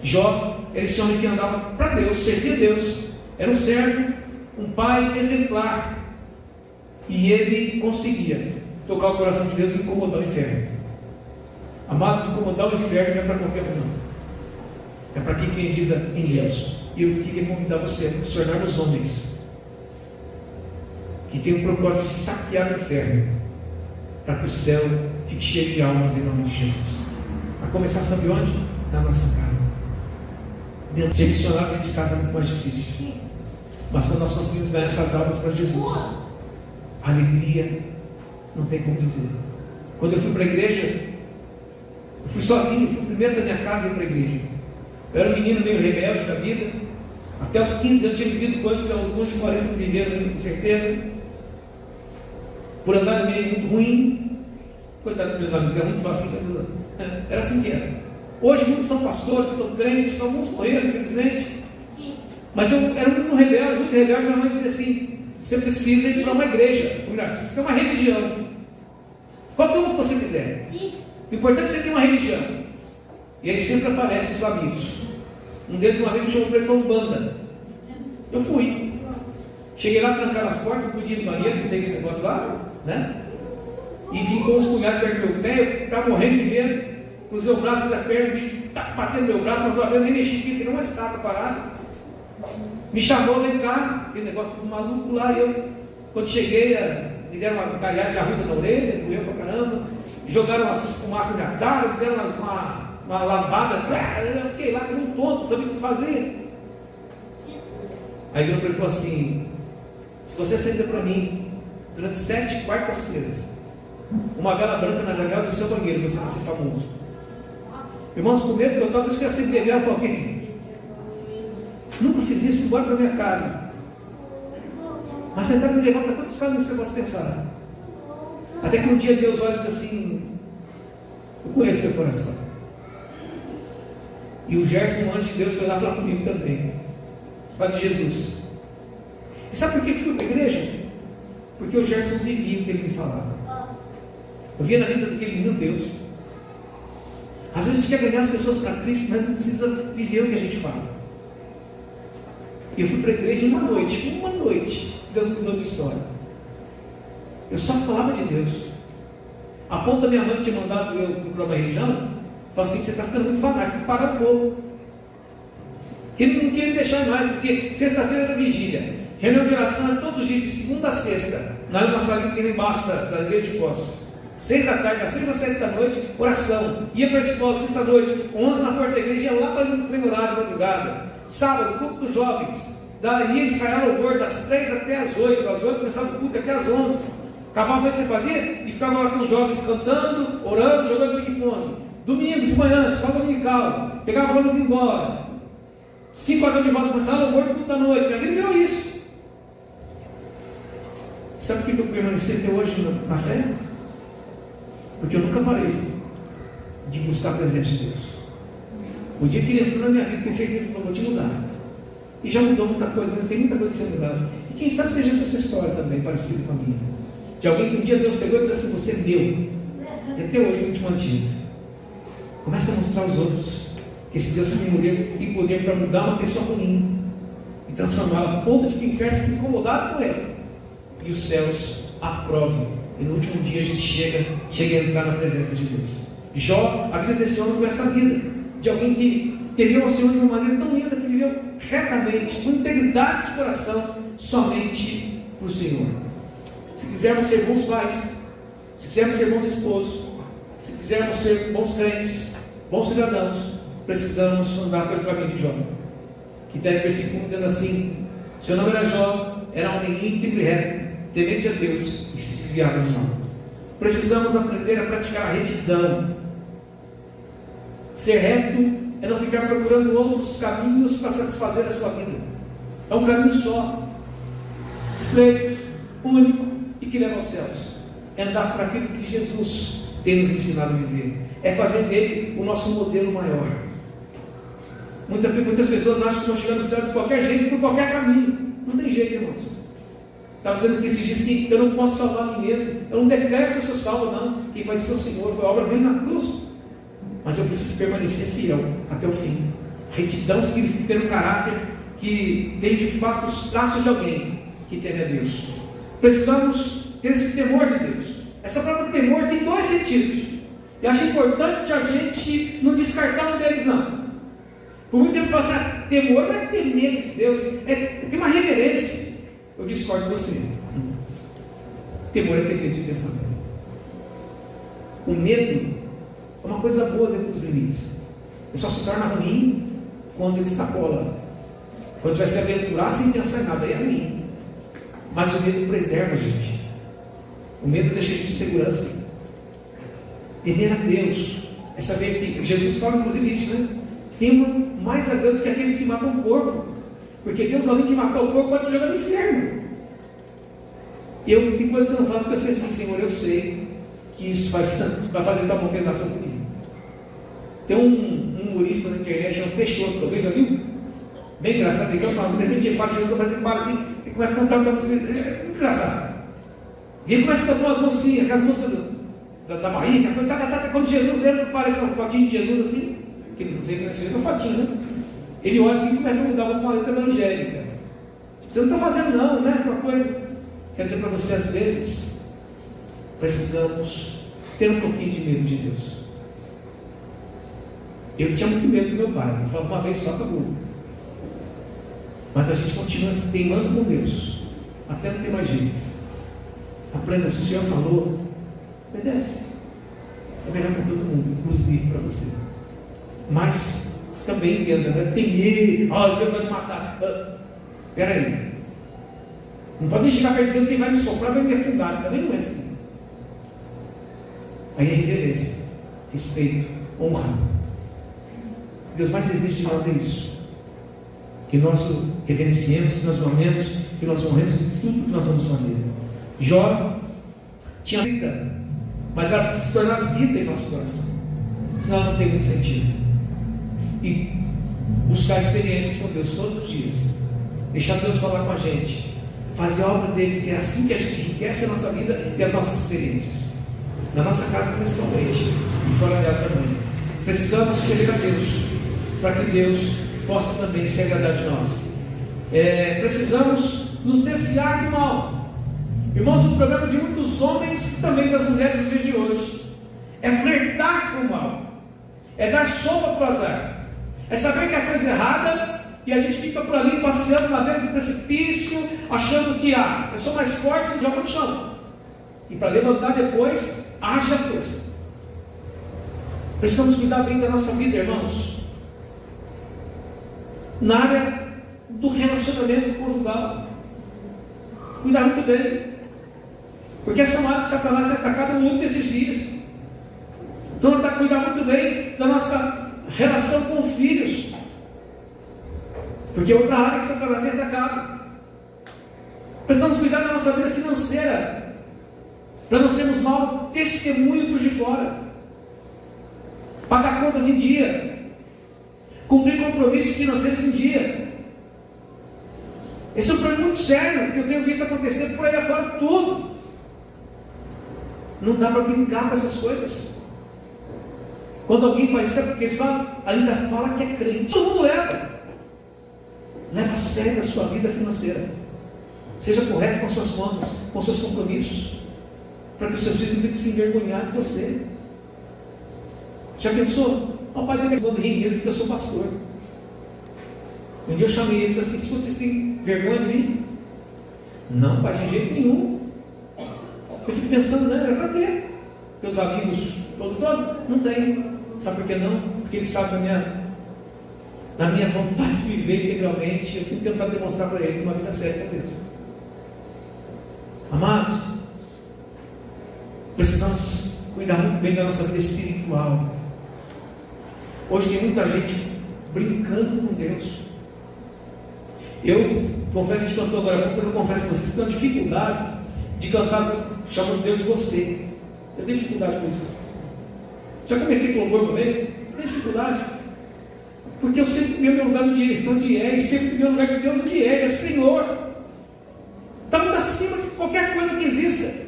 S2: Jó era esse homem que andava para Deus, servia a Deus, era um servo, um pai exemplar, e ele conseguia tocar o coração de Deus e incomodar o inferno. Amados, incomodar o inferno não é para qualquer um, não. É para quem tem vida em Deus. E eu queria convidar você a se tornar os homens que tem o propósito de saquear o inferno, para que o céu fique cheio de almas em nome de Jesus. A começar, sabe onde? Na nossa casa. Ser missionário dentro de casa é muito mais difícil. Mas quando nós conseguimos ganhar essas almas para Jesus, a alegria não tem como dizer. Quando eu fui para a igreja, eu fui sozinho, fui o primeiro da minha casa a ir para a igreja. Eu era um menino meio rebelde da vida. Até os 15 anos tinha vivido coisas que alguns de 40 viveram, com certeza. Por andar meio muito ruim. Coitados dos meus amigos, era muito fácil, mas era assim que era. Hoje muitos são pastores, são crentes, alguns morreram, infelizmente. Mas eu era um menino rebelde, muito rebelde. Minha mãe dizia assim: você precisa ir para uma igreja, você precisa ter uma religião. Qualquer uma que você quiser. O importante é você ter uma religião. E aí sempre aparecem os amigos. Um deles uma vez me chamou para ir para uma banda. Eu fui. Cheguei lá, trancaram as portas, não podia ir no banheiro, não tem esse negócio lá, né? E vim com os punhados perto do meu pé, eu estava morrendo de medo, cruzei o braço das pernas, o bicho tá batendo no meu braço, mas eu nem mexi, porque não estava parado. Me chamou lá em cá, aquele negócio do maluco lá, e eu, quando cheguei, me deram umas galhadas de arruda na orelha, doeu pra caramba, jogaram umas fumaças na minha cara, me deram uma lavada, eu fiquei lá, que um tonto, não sabia o que fazer. Aí virou para ele e falou assim: se você acender para mim, durante 7 quartas-feiras, uma vela branca na janela do seu banheiro, você vai ser famoso. Irmãos, com medo que eu estava, eu queria acender vela para alguém. Nunca fiz isso, embora para minha casa. Mas tentaram me levar para tantos caminhos que você possa pensar. Até que um dia Deus olha e diz assim: eu conheço teu coração. E o Gerson, um anjo de Deus, foi lá falar comigo também. Fala de Jesus. E sabe por que eu fui para a igreja? Porque o Gerson vivia o que ele me falava. Eu via na vida daquele menino Deus. Às vezes a gente quer ganhar as pessoas para Cristo, mas não precisa viver o que a gente fala. E eu fui para a igreja uma noite, Deus me mudou de história. Eu só falava de Deus. A ponto da minha mãe tinha mandado eu procurar uma religião, falou assim: você está ficando muito fanático, para um pouco. Ele não queria me deixar mais, porque sexta-feira era vigília. Reunião de oração todos os dias, de segunda a sexta, na uma salinha que tem embaixo da igreja de Poços. 6 da tarde, às 6 às 7 da noite, oração. Ia para a escola, sexta-noite, 11 na porta da igreja, ia lá para o treino horário de madrugada. Sábado, culto dos jovens. Ia ensaiar louvor das 3 até as 8. Às 8 começava o culto até as 11. Acabava a coisa que ele fazia e ficava lá com os jovens cantando, orando, jogando ping-pong. Domingo, de manhã, escola dominical. Pegava vamos embora. 5 horas de volta, começava o louvor do culto da noite. Minha vida virou isso. Sabe por que eu permaneci até hoje na fé? Porque eu nunca parei de buscar a presença de Deus. O dia que ele entrou na minha vida, tenho certeza que eu vou te mudar. E já mudou muita coisa, mas tem muita coisa que ser mudada. E quem sabe seja essa sua história também, parecida com a minha. De alguém que um dia Deus pegou e disse assim: você é meu. E até hoje eu te mantive. Começa a mostrar aos outros que esse Deus tem poder para mudar uma pessoa ruim e transformá-la a ponto de que o inferno fique incomodado com ela. E os céus aprovem. E no último dia a gente chega a entrar na presença de Deus. Jó, a vida desse homem foi essa vida, de alguém que temeu ao Senhor de uma maneira tão linda, que viveu retamente, com integridade de coração, somente para o Senhor. Se quisermos ser bons pais, se quisermos ser bons esposos, se quisermos ser bons crentes, bons cidadãos, precisamos andar pelo caminho de Jó, que está em versículo dizendo assim: seu nome era Jó, era um homem íntegro e reto, temente a Deus e se desviava de mal. Precisamos aprender a praticar a retidão. Ser reto é não ficar procurando outros caminhos para satisfazer a sua vida. É um caminho só, estreito, único e que leva aos céus. É andar por aquilo que Jesus tem nos ensinado a viver. É fazer dele o nosso modelo maior. Muitas pessoas acham que vão chegar no céu de qualquer jeito, por qualquer caminho. Não tem jeito, irmãos. Estava dizendo que esses dias que eu não posso salvar a mim mesmo. Eu não decreto se eu sou salvo, não. Quem faz isso é o Senhor. Foi a obra dele na cruz. mas eu preciso permanecer fiel até o fim. Retidão significa ter um caráter que tem de fato os traços de alguém que teme a Deus. Precisamos ter esse temor de Deus. Essa palavra temor tem dois sentidos. E acho importante a gente não descartar um deles, não. Por muito tempo fala assim, temor não é ter medo de Deus, é ter uma reverência. Eu discordo de você. Temor é ter medo de Deus também. O medo é uma coisa boa dentro dos limites. Ele só se torna ruim quando ele extrapola. Quando vai se aventurar sem pensar em nada, aí é ruim. Mas o medo preserva a gente. O medo deixa a gente de segurança. Temer a Deus é saber que Jesus fala inclusive isso, né? Tema mais a Deus do que aqueles que matam o corpo. Porque Deus, além de matar o corpo, pode jogar no inferno. Tem coisa que eu não faço porque eu sei assim, Senhor, eu sei que isso vai fazer tal compensação comigo. Tem um humorista na internet chamado Peixoto, talvez já viu? Bem engraçado, ele fala, de repente ele fala, Jesus vai para assim, e começa a cantar uma música, é muito engraçado. E ele começa a cantar umas mocinhas, aquelas músicas da Bahia, quando Jesus entra, aparece uma fotinha de Jesus assim, que não sei se é uma fotinha, né? Ele olha assim e começa a mudar umas letras evangélicas. Você não está fazendo não, né? Uma coisa. Quer dizer para você, às vezes, precisamos ter um pouquinho de medo de Deus. Eu tinha muito medo do meu pai, eu falava uma vez só, acabou. Mas a gente continua se teimando com Deus, até não ter mais jeito. Aprenda, se o Senhor falou, obedece. É melhor para todo mundo, inclusive para você. Mas também entenda, não é temer, Deus vai me matar. Espera aí. Não pode chegar perto de Deus, quem vai me soprar vai me afundar. Também não é assim. Aí é reverência, respeito, honra. O que Deus mais exige de nós é isso. Que nós o reverenciemos, que nós o amemos, que nós honremos em tudo que nós vamos fazer. Jó tinha vida, mas ela precisa se tornar vida em nosso coração. Senão ela não tem muito sentido. E buscar experiências com Deus todos os dias. Deixar Deus falar com a gente. Fazer a obra dele, que é assim que a gente enriquece a nossa vida e as nossas experiências. Na nossa casa principalmente, e fora dela também. Precisamos temer a Deus, para que Deus possa também se agradar de nós. Precisamos nos desviar do mal. Irmãos, o problema de muitos homens, também das mulheres dos dias de hoje, é flertar com o mal, é dar sopa para o azar, é saber que a coisa é errada e a gente fica por ali passeando lá dentro do precipício, achando que eu sou mais forte, me joga no chão, e para levantar depois, haja força. Precisamos cuidar bem da nossa vida, irmãos, na área do relacionamento conjugal. Cuidar muito bem, porque essa é uma área que Satanás é atacado muito nesses dias. Então ela está a cuidar muito bem da nossa relação com filhos, porque é outra área que Satanás é atacado. Precisamos cuidar da nossa vida financeira, para não sermos mal testemunhos de fora. Pagar contas em dia, cumprir compromissos financeiros em dia. Esse é um problema muito sério que eu tenho visto acontecer por aí afora tudo. Não dá para brincar com essas coisas. Quando alguém faz isso, é porque eles falam, ainda fala que é crente. Todo mundo leva. Leva a sério a sua vida financeira. Seja correto com as suas contas, com os seus compromissos, para que os seus filhos não tenham que se envergonhar de você. Já pensou? O pai dele falando rir mesmo, porque eu sou pastor. Um dia eu chamei eles e falei assim: escuta, vocês têm vergonha de mim? Não, pai, de jeito nenhum. Eu fico pensando, né? Era para ter. Meus amigos, todo, não tem. Sabe por que não? Porque eles sabem da minha vontade de viver integralmente. Eu tenho tentado demonstrar para eles uma vida séria com Deus. Amados, precisamos cuidar muito bem da nossa vida espiritual. Hoje tem muita gente brincando com Deus. Eu confesso, a gente cantou agora, mas eu confesso a vocês que tenho dificuldade de cantar chamando Deus de você. Eu tenho dificuldade com isso. Já comentei com louvor uma vez? Eu tenho dificuldade. Porque eu sempre tenho meu lugar onde é, e sempre tenho meu lugar de Deus onde é Senhor. Está muito acima de qualquer coisa que exista.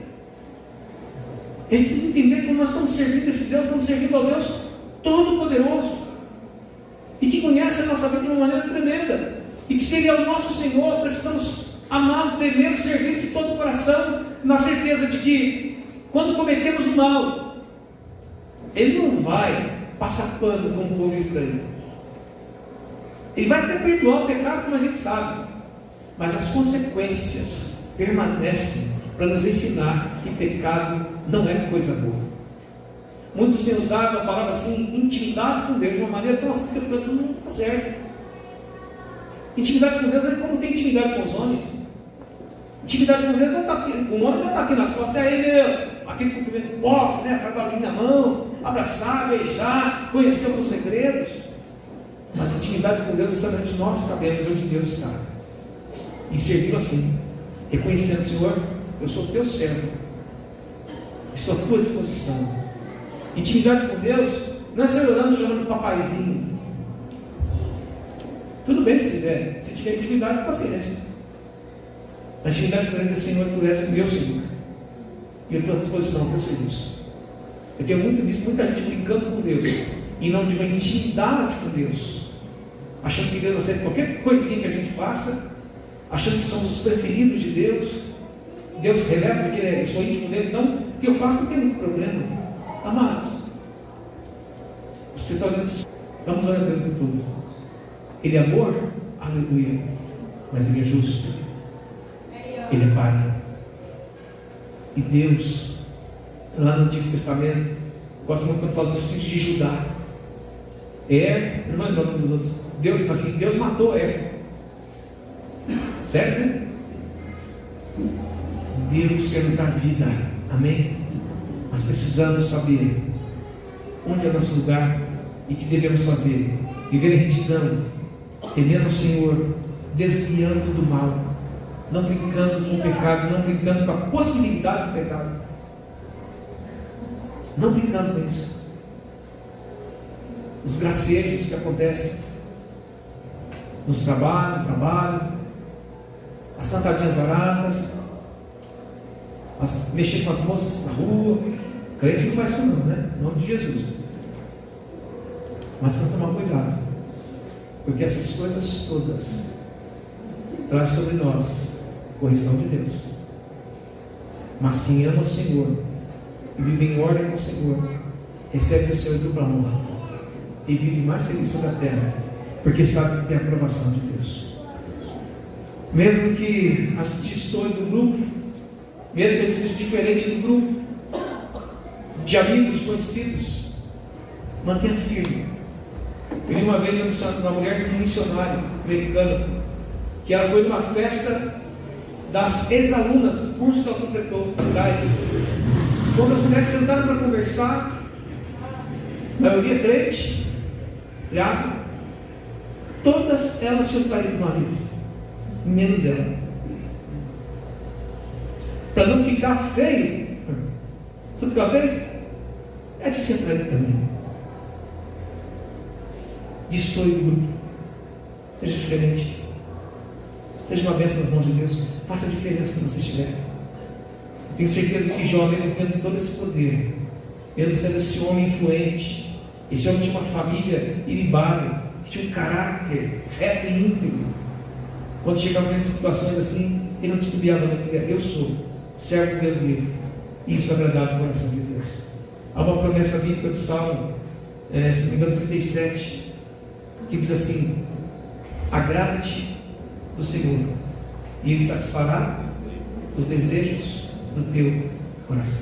S2: A gente precisa entender que nós estamos servindo esse Deus, estamos servindo ao Deus todo e que se Ele é o nosso Senhor, precisamos amá-lo, temê-lo, servir de todo o coração, na certeza de que quando cometemos o mal, Ele não vai passar pano, como o povo diz para Ele. Ele vai até perdoar o pecado, como a gente sabe, mas as consequências permanecem para nos ensinar que pecado não é coisa boa. Muitos têm usado a palavra assim, intimidade com Deus, de uma maneira tão assim que eu fico, não está certo. Intimidade com Deus não é como tem intimidade com os homens. Intimidade com Deus não está aqui, o homem não está aqui nas costas, é ele, aquele cumprimento bofe, né? Faz barulhinho na mão, abraçar, beijar, conhecer alguns segredos. Mas a intimidade com Deus é saber onde nós sabemos onde Deus está. E servi-lo assim, reconhecendo, Senhor, eu sou teu servo, estou à tua disposição. Intimidade com Deus não é sair orando, chorando papaizinho. Tudo bem se quiser, se tiver intimidade, paciência. A intimidade com Deus é, Senhor, tu és o meu Senhor, e eu estou à disposição do teu serviço. Eu tenho visto muita gente brincando com Deus, em nome de uma intimidade com Deus, achando que Deus aceita qualquer coisinha que a gente faça, achando que somos os preferidos de Deus. Deus releva que eu sou íntimo dele, então o que eu faço não tem muito problema. Amados, você está olhando, vamos olhar a Deus em tudo. Ele é amor, aleluia, mas Ele é justo, Ele é Pai. E Deus, lá no Antigo Testamento, gosto muito quando fala dos filhos de Judá. Não vai lembrar o nome dos outros. Deus, ele fala assim, Deus matou sério, né? Deus quer nos dar vida, amém? Mas precisamos saber onde é o nosso lugar e o que devemos fazer. Viver em retidão, temendo o Senhor, desviando do mal, não brincando com o pecado, não brincando com a possibilidade do pecado, não brincando com isso. Os gracejos que acontecem nos trabalhos, as cantadinhas baratas, mexer com as moças na rua. O crente não faz isso não, né? Em nome de Jesus. Mas para tomar cuidado, porque essas coisas todas trazem sobre nós correção de Deus. Mas quem ama o Senhor e vive em ordem com o Senhor, recebe o Senhor dupla honra e vive mais feliz sobre a terra, porque sabe que tem a aprovação de Deus. Mesmo que a gente estoure do grupo, mesmo que ele seja diferente do grupo, de amigos conhecidos, mantenha firme. Eu li uma vez uma mulher de um missionário americano, que ela foi numa festa das ex-alunas do curso que ela completou atrás. Quando as mulheres sentaram para conversar, a maioria crente, entre aspas, todas elas tinham traído o marido, menos ela. Para não ficar feio, sabe o que ela fez? Ela disse que tinha traído também. Destoie o grupo, seja diferente, seja uma bênção nas mãos de Deus, faça a diferença que você estiver. Eu tenho certeza que Jó, mesmo tendo todo esse poder, mesmo sendo esse homem influente, esse homem tinha uma família ilibada, que tinha um caráter reto e íntegro, quando chegava diante de situações assim, ele não titubeava, ele dizia, eu sou servo de Deus livre, e isso agradava o coração de Deus. Há uma promessa bíblica do Salmo, se não me engano 37, que diz assim, agrada-te do Senhor, e Ele satisfará os desejos do teu coração.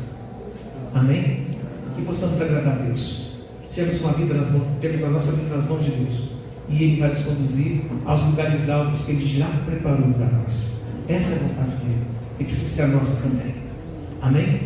S2: Amém? Que possamos agradar a Deus, temos a nossa vida nas mãos de Deus, e Ele vai nos conduzir aos lugares altos que Ele já preparou para nós. Essa é a vontade dele, e precisa ser a nossa também. Amém?